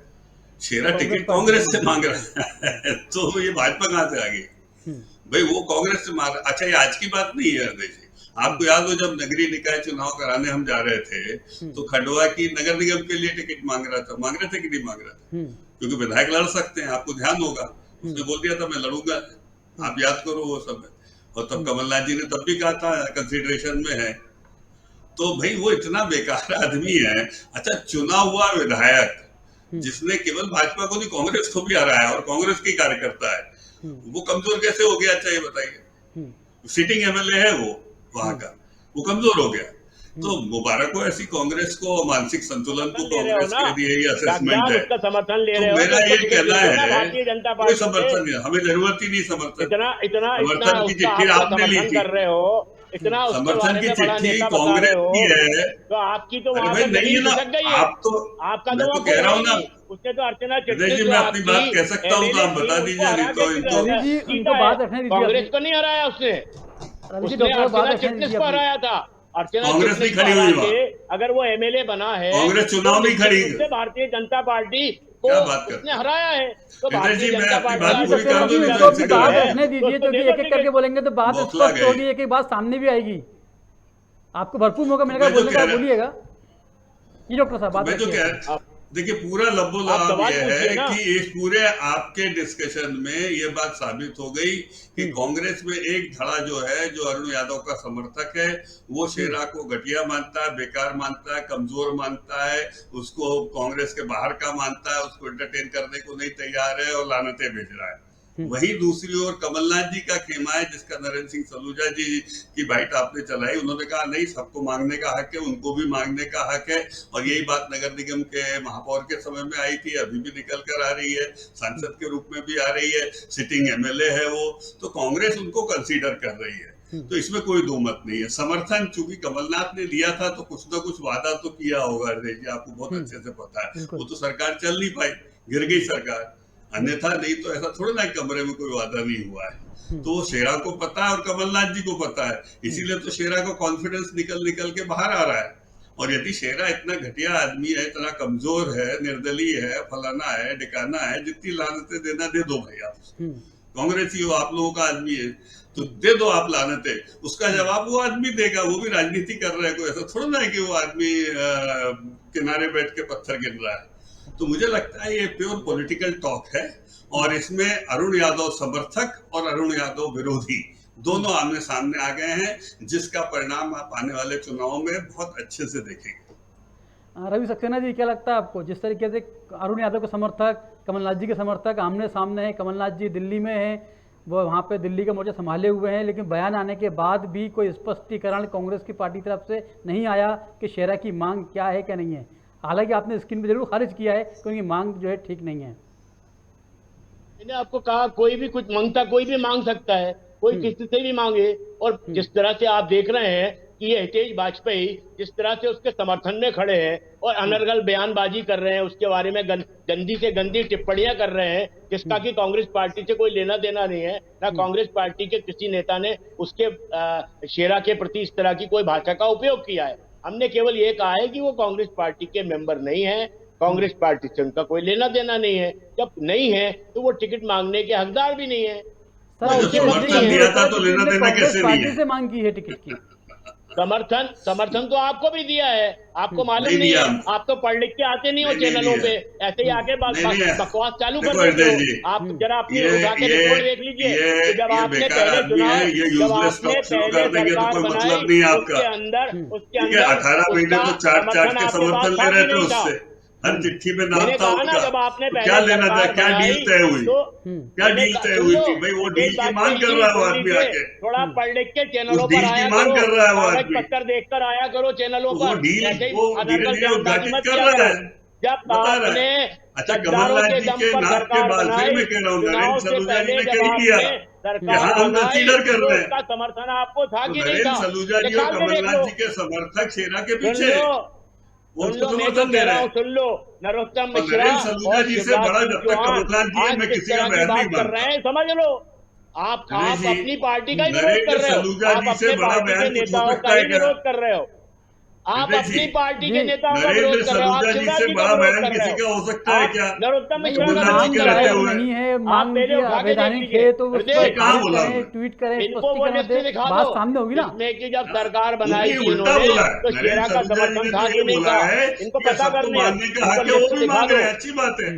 Speaker 5: शेरा टिकट कांग्रेस से मांग रहा है। तो ये भाजपा कहां से आ गई भाई? वो कांग्रेस से मांग। अच्छा, ये आज की बात नहीं है हृदय जी। आपको याद हो जब नगरीय निकाय चुनाव कराने हम जा रहे थे तो खंडवा की नगर निगम के लिए टिकट मांग रहा था। मांग रहे थे कि नहीं मांग रहा था? क्योंकि विधायक लड़ सकते हैं, आपको ध्यान होगा। उसने बोल दिया था मैं लड़ूंगा, आप याद करो वो सब। और तब कमलनाथ जी ने तब भी कहा था कंसिडरेशन में है। तो भाई वो इतना बेकार आदमी है। अच्छा, चुना हुआ विधायक जिसने केवल भाजपा को नहीं कांग्रेस को भी हराया और कांग्रेस की कार्यकर्ता है, वो कमजोर कैसे हो गया? अच्छा ये बताइए। सिटिंग एमएलए है वो वहां का, वो कमजोर हो गया। तो मुबारक हो ऐसी कांग्रेस को, मानसिक संतुलन को कांग्रेस के लिए ये असेसमेंट है।
Speaker 7: उसका समर्थन ले
Speaker 5: तो
Speaker 7: रहे हो,
Speaker 5: मेरा
Speaker 7: तो
Speaker 5: ये कहना है
Speaker 7: भारतीय जनता
Speaker 5: कोई
Speaker 7: पार्टी
Speaker 5: समर्थन नहीं, हमें जरूरत ही नहीं समर्थन।
Speaker 7: इतना इतना इतना
Speaker 5: समर्थन की
Speaker 7: उसका
Speaker 5: चिट्ठी
Speaker 7: आप
Speaker 5: आपने ली
Speaker 7: समर्थन
Speaker 5: थी,
Speaker 7: कर रहे हो, इतना उसके
Speaker 5: समर्थन
Speaker 7: बारे
Speaker 5: की
Speaker 7: में बड़ा
Speaker 5: चिट्ठी
Speaker 7: नेता बता
Speaker 5: कांग्रेस
Speaker 7: रहे हो,
Speaker 5: की है।
Speaker 7: तो आपकी तो
Speaker 5: अरे
Speaker 7: वहां
Speaker 5: भाई
Speaker 7: पर
Speaker 5: नहीं
Speaker 7: जमीन
Speaker 5: है ना,
Speaker 7: खिसक गई है।
Speaker 5: आप तो,
Speaker 7: आपका
Speaker 5: मैं
Speaker 7: तो
Speaker 5: तो
Speaker 7: वहाँ
Speaker 5: कह रहा हूँ ना,
Speaker 7: उसने तो अर्चना
Speaker 5: हृदय
Speaker 7: चिटनिस
Speaker 5: जी
Speaker 7: जो
Speaker 5: मैं अपनी बात
Speaker 7: आपकी
Speaker 5: कह सकता हूँ तो आप बता
Speaker 7: MLA
Speaker 5: दीजिए, नहीं तो इनको
Speaker 1: रवि जी, उनको
Speaker 7: जीता
Speaker 1: बात
Speaker 7: है।
Speaker 1: रखने दीजिए
Speaker 7: कांग्रेस
Speaker 1: अपनी।
Speaker 7: को नहीं हराया उसने,
Speaker 1: रवि जी,
Speaker 7: उसने
Speaker 1: डॉक्टर साहब बात
Speaker 7: अर्चना
Speaker 1: रखने
Speaker 7: चिटनिस
Speaker 1: दीजिए
Speaker 7: को
Speaker 1: अपनी।
Speaker 7: हराया था। अर्चना
Speaker 5: कांग्रेस
Speaker 7: चिटनिस
Speaker 5: नहीं
Speaker 7: को
Speaker 5: खड़ी
Speaker 7: हरा
Speaker 5: हुई
Speaker 7: के
Speaker 5: वहाँ।
Speaker 7: अगर वो MLA बना है,
Speaker 5: कांग्रेस चुनाव
Speaker 7: तो
Speaker 5: नहीं खड़ी।
Speaker 7: निश्चित रूप से भारतीय जनता पार्टी को
Speaker 5: क्या बात करते
Speaker 7: उसने हराया है। तो
Speaker 5: हृदय
Speaker 7: भारतीय
Speaker 5: जी, मैं
Speaker 7: जनता
Speaker 5: अपनी
Speaker 7: पार्टी
Speaker 5: बात
Speaker 7: आज
Speaker 5: पूरी कर
Speaker 1: सक्सेना
Speaker 5: दूं,
Speaker 1: जी,
Speaker 5: नहीं
Speaker 1: उनको
Speaker 5: तो
Speaker 1: अपनी
Speaker 5: खड़ी
Speaker 1: बात
Speaker 5: है।
Speaker 1: रखने
Speaker 7: तो
Speaker 1: दीजिए,
Speaker 7: उसको
Speaker 1: क्योंकि
Speaker 7: दे दो
Speaker 1: एक एक करके
Speaker 7: टिकट।
Speaker 1: बोलेंगे तो बात
Speaker 5: बौखला
Speaker 1: स्पष्ट
Speaker 5: गए।
Speaker 1: होगी, एक एक बात सामने भी आएगी। आपको भरपूर मौका मिलेगा
Speaker 5: मैं जो
Speaker 1: बोलने का,
Speaker 5: कह
Speaker 1: आप
Speaker 5: रहा-
Speaker 1: बोलिएगा। जी डॉक्टर साहब, बात
Speaker 5: मैं जो
Speaker 1: रखिए
Speaker 5: कह
Speaker 1: अपनी।
Speaker 5: देखिए, पूरा
Speaker 7: आप
Speaker 5: लब्बो-लबाब
Speaker 7: सवाल
Speaker 5: ये
Speaker 7: पूछिए
Speaker 5: है
Speaker 7: ना।
Speaker 5: कि इस पूरे आपके डिस्कशन में ये बात साबित हो गई कि कांग्रेस में एक धड़ा जो है, जो अरुण यादव का समर्थक है, वो शेरा को घटिया मानता है, बेकार मानता है, कमजोर मानता है, उसको कांग्रेस के बाहर का मानता है, उसको एंटरटेन करने को नहीं तैयार है और लानतें भेज रहा है। वहीं दूसरी ओर कमलनाथ जी का खेमा है, जिसका नरेंद्र सिंह सलूजा जी की बाइट आपने चलाई। उन्होंने कहा नहीं, सबको मांगने का हक है, उनको भी मांगने का हक है। और यही बात नगर निगम के महापौर के समय में आई थी, अभी भी निकल कर आ रही है, सांसद के रूप में भी आ रही है, सिटिंग MLA है वो। तो कांग्रेस उनको कंसीडर कर रही है, तो इसमें कोई दो मत नहीं है। समर्थन चूंकि कमलनाथ ने लिया था तो कुछ ना कुछ वादा तो किया होगा, आपको बहुत अच्छे से पता है। वो तो सरकार चल नहीं पाई, गिर गई सरकार, अन्यथा नहीं तो ऐसा थोड़ा ना कमरे में कोई वादा नहीं हुआ है। तो वो शेरा को पता है और कमलनाथ जी को पता है, इसीलिए तो शेरा को कॉन्फिडेंस निकल के बाहर आ रहा है। और यदि शेरा इतना घटिया आदमी है, इतना कमजोर है, निर्दलीय है, फलाना है, डिकाना है, जितनी लानतें देना दे दो भाई। आप कांग्रेस ही हो, आप लोगों का आदमी है, तो दे दो आप लानतें। उसका जवाब वो आदमी देगा। वो भी राजनीति कर रहा है, कोई ऐसा थोड़ा ना है कि वो आदमी किनारे बैठ के पत्थर गिन रहा है। तो मुझे लगता है ये प्योर पॉलिटिकल टॉक है, और इसमें अरुण यादव समर्थक और अरुण यादव विरोधी दोनों आमने सामने आ गए हैं, जिसका परिणाम आप आने वाले चुनावों में बहुत अच्छे से देखेंगे।
Speaker 1: रवि सक्सेना जी, क्या लगता है आपको, जिस तरीके से अरुण यादव के समर्थक, कमलनाथ जी के समर्थक आमने सामने हैं, कमलनाथ जी दिल्ली में हैं, वो वहाँ पे दिल्ली का मोर्चा संभाले हुए हैं, लेकिन बयान आने के बाद भी कोई स्पष्टीकरण कांग्रेस की पार्टी तरफ से नहीं आया कि शेरा की मांग क्या है क्या नहीं है। हालांकि आपने स्क्रीन पे जरूर खारिज किया है क्योंकि मांग जो है ठीक नहीं है।
Speaker 7: मैंने आपको कहा कोई भी कुछ मांगता, कोई भी मांग सकता है, कोई किसी से भी मांगे। और जिस तरह से आप देख रहे हैं कि ये हितेश वाजपेयी जिस तरह से उसके समर्थन में खड़े हैं और अनर्गल बयानबाजी कर रहे हैं, उसके बारे में गंदी से गंदी टिप्पणियां कर रहे हैं, जिसका कि कांग्रेस पार्टी से कोई लेना देना नहीं है, ना कांग्रेस पार्टी के किसी नेता ने उसके शेरा के प्रति इस तरह की कोई भाषा का उपयोग किया है। हमने केवल ये कहा है कि वो कांग्रेस पार्टी के मेंबर नहीं है, कांग्रेस पार्टी से उनका कोई लेना देना नहीं है। जब नहीं है तो वो टिकट मांगने के हकदार भी नहीं है।
Speaker 5: समर्थन दिया था तो लेना देना कैसे नहीं है?
Speaker 1: से मांग की है टिकट की।
Speaker 7: समर्थन तो आपको भी दिया है, आपको मालूम नहीं है। आप तो पढ़ लिख के आते नहीं हो चैनलों पे, ऐसे ही आके बकवास चालू कर देते हो। आप जरा अपनी उठा के रिपोर्ट देख लीजिए। जब आपने पहले चुनाव, जब आपने पहले सरकार बनाई, उसके अंदर
Speaker 5: 18 महीने तो चाट के समर्थन ले रहे थे उससे, हर चिट्ठी में नाम था उसका। क्या लेना था, क्या डील तय हुई, क्या डील तय हुई थी भाई? वो डील की मांग कर रहा है वो आदमी आके,
Speaker 7: थोड़ा पढ़ लिख के चैनलों पर आया
Speaker 5: मांग कर रहा है वो आदमी,
Speaker 7: पत्थर देखकर आया करो चैनलों
Speaker 5: वो
Speaker 7: पर।
Speaker 5: डील वो धीरे-धीरे उद्घाटित कर रहा है,
Speaker 7: जब
Speaker 5: बता रहा
Speaker 7: आपने
Speaker 5: है। अच्छा, कमलनाथ जी के नाम के बाद फिर मैं कह रहा हूँ, नरेंद्र सलूजा जी ने कह दिया कि हाँ हम कंसीडर कर रहे हैं।
Speaker 7: समर्थन आपको था कि नहीं था?
Speaker 5: नरेंद्र सलूजा जी और कमलनाथ जी के समर्थक शेरा के पीछे,
Speaker 7: सुन लो, मैं जो कह रहा हूँ सुन लो। नरोत्तम मिश्रा
Speaker 5: नरेंद्र सलूजा जी से बड़ा जब तक कमलनाथ जी है, मैं किसी का बयान नहीं
Speaker 7: कर रहे हैं, समझ लो। आप अपनी पार्टी का ही विरोध
Speaker 5: नरेंद्र
Speaker 7: कर रहे हो,
Speaker 5: सलूजा
Speaker 7: आप
Speaker 5: जी से
Speaker 7: अपने
Speaker 5: बड़ा
Speaker 7: पार्टी के
Speaker 5: बयान कुछ हो
Speaker 7: नेताओं
Speaker 5: सकता
Speaker 7: का
Speaker 5: है
Speaker 7: ही
Speaker 5: क्या?
Speaker 7: विरोध कर रहे हो, आप अपनी पार्टी के नेताओं का विरोध
Speaker 5: नरेंद्र
Speaker 7: कर रहे हो, आप
Speaker 5: सलूजा जी
Speaker 7: शिवराज
Speaker 5: से
Speaker 7: जी
Speaker 5: बड़ा
Speaker 7: का विरोध
Speaker 5: बयान
Speaker 7: कर रहे
Speaker 5: किसी का
Speaker 7: हो।
Speaker 5: हो सकता है क्या?
Speaker 7: नरोत्तम मिश्रा का
Speaker 5: कमलनाथ जी
Speaker 7: विरोध
Speaker 5: के
Speaker 7: कर रहे
Speaker 5: रहते
Speaker 7: हो।
Speaker 5: हुए
Speaker 1: नहीं है,
Speaker 7: आप
Speaker 1: मांग
Speaker 7: मेरे
Speaker 1: की
Speaker 7: उठा के देख
Speaker 1: वैधानिक
Speaker 7: लीजिए।
Speaker 1: है तो
Speaker 7: हृदय,
Speaker 5: कहाँ बोला?
Speaker 1: ट्वीट करें,
Speaker 7: इनको वो लिस्ट दिखा
Speaker 1: बात
Speaker 7: दो,
Speaker 1: सामने होगी ना।
Speaker 7: जिसमें कि जब सरकार बनाई
Speaker 5: उनकी
Speaker 7: थी
Speaker 5: उल्टा
Speaker 7: इन्होंने
Speaker 5: बोला है।
Speaker 7: तो शेरा का
Speaker 5: नरेंद्र सलूजा जी
Speaker 7: समर्थन
Speaker 5: ने
Speaker 7: था
Speaker 5: तो
Speaker 7: कि
Speaker 5: ये
Speaker 7: नहीं
Speaker 5: बोला
Speaker 7: था,
Speaker 5: है
Speaker 7: इनको
Speaker 5: कि
Speaker 7: पता
Speaker 5: सबको
Speaker 7: करने
Speaker 5: मानने का
Speaker 7: इनको
Speaker 5: हक है, वो
Speaker 7: लिस्ट
Speaker 5: भी
Speaker 7: दिखा
Speaker 5: मांग
Speaker 7: दो।
Speaker 5: रहे हैं, अच्छी बात है।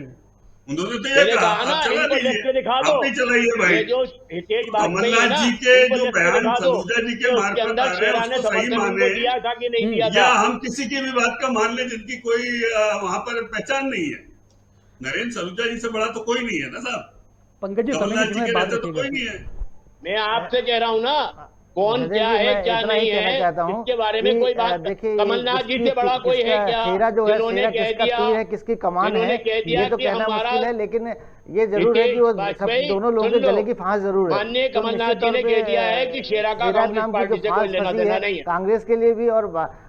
Speaker 5: उन्होंने तो ये
Speaker 7: मैंने
Speaker 5: कहा,
Speaker 7: कहा ना,
Speaker 5: आप चला
Speaker 7: इनको
Speaker 5: दीजिए,
Speaker 7: लिस्ट दिखा दो।
Speaker 5: आप भी चलाइए भाई।
Speaker 7: ये जो हितेश वाजपेयी है
Speaker 5: कमलनाथ
Speaker 7: ना,
Speaker 5: जी के
Speaker 7: इनको
Speaker 5: जो
Speaker 7: लिस्ट
Speaker 5: बयान
Speaker 7: दिखा दो
Speaker 5: सलूजा जी
Speaker 7: कि
Speaker 5: के
Speaker 7: उसके
Speaker 5: मार्फत आ
Speaker 7: अंदर
Speaker 5: रहे हैं
Speaker 7: शेरा ने
Speaker 5: उसको सही
Speaker 7: समर्थन
Speaker 5: माने,
Speaker 7: उनको दिया था कि नहीं दिया
Speaker 5: या
Speaker 7: था।
Speaker 5: हम किसी की भी बात का मान लें जिनकी कोई वहां पर पहचान नहीं है। नरेंद्र सलूजा जी से बड़ा तो कोई नहीं है ना साहब,
Speaker 1: पंकज जी
Speaker 5: कमलनाथ जी
Speaker 1: समय
Speaker 5: के
Speaker 1: बात
Speaker 5: रहते तो कोई
Speaker 1: रखिएगा।
Speaker 5: नहीं है।
Speaker 7: मैं आपसे कह रहा हूँ ना, कौन
Speaker 6: हृदय
Speaker 7: क्या
Speaker 6: जी,
Speaker 7: है
Speaker 6: मैं
Speaker 7: क्या
Speaker 6: इतना ही
Speaker 7: नहीं
Speaker 6: कहना
Speaker 7: है,
Speaker 6: चाहता हूं
Speaker 7: इसके बारे में
Speaker 6: कि,
Speaker 7: कोई बात।
Speaker 6: देखिए,
Speaker 7: कमलनाथ जी से बड़ा कोई है क्या?
Speaker 6: शेरा जो है,
Speaker 7: जिन्होंने
Speaker 6: शेरा
Speaker 7: कह
Speaker 6: किसका
Speaker 7: दिया,
Speaker 6: तीर है, किसकी कमान
Speaker 7: जिन्होंने
Speaker 6: है,
Speaker 7: कह दिया
Speaker 6: ये तो
Speaker 7: कि
Speaker 6: कहना
Speaker 7: हमारा
Speaker 6: मुश्किल है, लेकिन ये जरूर है कि वो सब
Speaker 7: वाजपेयी,
Speaker 6: दोनों लोगों के
Speaker 7: सुन लो,
Speaker 6: गले की फांस जरूर है।
Speaker 7: माननीय
Speaker 6: तो
Speaker 7: कमलनाथ
Speaker 6: निश्चित
Speaker 7: जी ने
Speaker 6: तौर पे
Speaker 7: कह दिया है कि शेरा का
Speaker 6: शेरा
Speaker 7: कांग्रेस
Speaker 6: नाम की
Speaker 7: पार्टी
Speaker 6: जो
Speaker 7: से कोई
Speaker 6: फांस
Speaker 7: लेना
Speaker 6: फंसी
Speaker 7: देना
Speaker 6: है,
Speaker 7: नहीं है।
Speaker 6: कांग्रेस के लिए भी और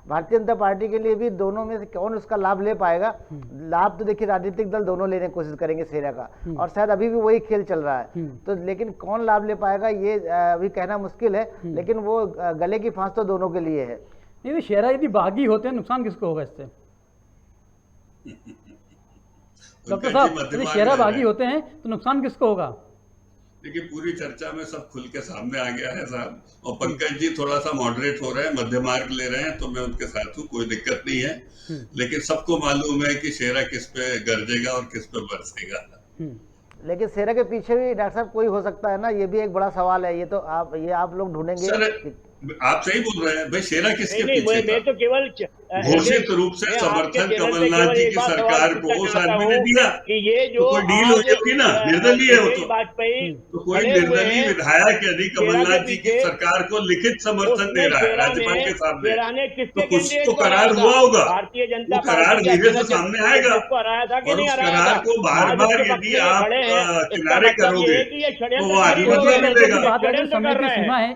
Speaker 6: भारतीय जनता पार्टी के लिए भी, दोनों में से कौन उसका लाभ ले पाएगा? लाभ तो देखिए राजनीतिक दल दोनों लेने की कोशिश करेंगे शेरा का, और शायद अभी भी वही खेल चल रहा है। तो लेकिन कौन लाभ ले पाएगा ये अभी कहना मुश्किल है, लेकिन वो गले की फांस तो दोनों के लिए है।
Speaker 1: नहीं, शेरा यदि बागी होते हैं, नुकसान किसको होगा इससे? डॉक्टर साहब, यदि शेरा बागी होते हैं तो नुकसान किसको होगा?
Speaker 5: देखिए, पूरी चर्चा में सब खुल के सामने आ गया है साहब, और पंकज जी थोड़ा सा मॉडरेट हो रहे हैं, मध्य मार्ग ले रहे हैं, तो मैं उनके साथ हूँ, कोई दिक्कत नहीं है। लेकिन सबको मालूम है कि शेरा किस पे गरजेगा और किस पे बरसेगा।
Speaker 6: लेकिन शेरा के पीछे भी डॉक्टर साहब कोई हो सकता है ना, ये भी एक बड़ा सवाल है। ये तो आप लोग ढूंढेंगे।
Speaker 5: सर, आप सही बोल रहे हैं भाई, शेरा किसके
Speaker 7: नहीं,
Speaker 5: पीछे
Speaker 7: मैं
Speaker 5: था?
Speaker 7: तो केवल
Speaker 5: घोषित रूप से समर्थन कमलनाथ जी की सरकार को उस आदमी ने दिया
Speaker 7: कि ये जो
Speaker 5: तो कोई डील हुई होगी ना, निर्दलीय है वो तो।
Speaker 7: वाजपेयी
Speaker 5: तो कोई निर्दलीय विधायक यदि कमलनाथ जी की सरकार को लिखित समर्थन दे रहा है राज्यपाल के सामने, तो कुछ तो करार हुआ होगा,
Speaker 7: भारतीय जनता
Speaker 5: वो करार धीरे से सामने आएगा,
Speaker 7: हराया था कि
Speaker 5: और
Speaker 7: नहीं
Speaker 5: उस
Speaker 7: हराया
Speaker 5: करार
Speaker 7: था?
Speaker 5: को बार बार यदि आप किनारे करोगे तो वो आगे बदला मिलेगा।
Speaker 1: समय की सीमा है।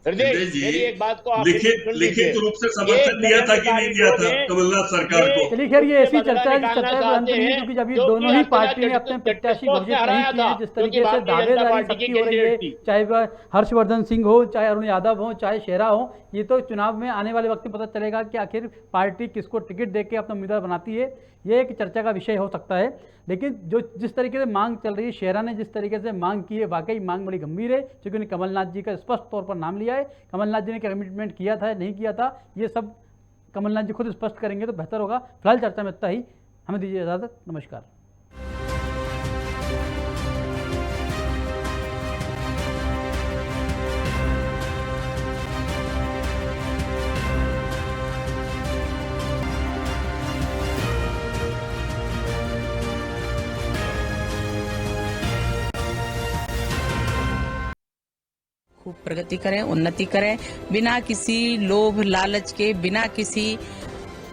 Speaker 5: हृदय जी,
Speaker 7: मेरी एक बात को आप
Speaker 5: लिखित रूप से समर्थन दिया था कि नहीं दिया था कमलनाथ सरकार को?
Speaker 1: चलिए खैर, ये ऐसी चर्चा है अंत नहीं है, क्योंकि अभी दोनों ही पार्टी ने अपने प्रत्याशी घोषित नहीं किए हैं। जिस तरीके से दावेदारी सबकी हो रही है, चाहे वह हर्षवर्धन सिंह हो, चाहे अरुण यादव हो, चाहे शेरा हो, ये तो चुनाव में आने वाले वक्त में पता चलेगा कि आखिर पार्टी किसको टिकट देके अपना उम्मीदवार बनाती है। ये एक चर्चा का विषय हो सकता है। लेकिन जो जिस तरीके से मांग चल रही है, शेरा ने जिस तरीके से मांग की है, वाकई मांग बड़ी गंभीर है, क्योंकि उन्होंने कमलनाथ जी का स्पष्ट तौर पर नाम लिया है। कमलनाथ जी ने क्या कमिटमेंट किया था, नहीं किया था, ये सब कमलनाथ जी खुद स्पष्ट करेंगे तो बेहतर होगा। फिलहाल चर्चा में इतना ही, हमें दीजिए इजाज़त, नमस्कार।
Speaker 8: खूब प्रगति करें, उन्नति करें, बिना किसी लोभ लालच के, बिना किसी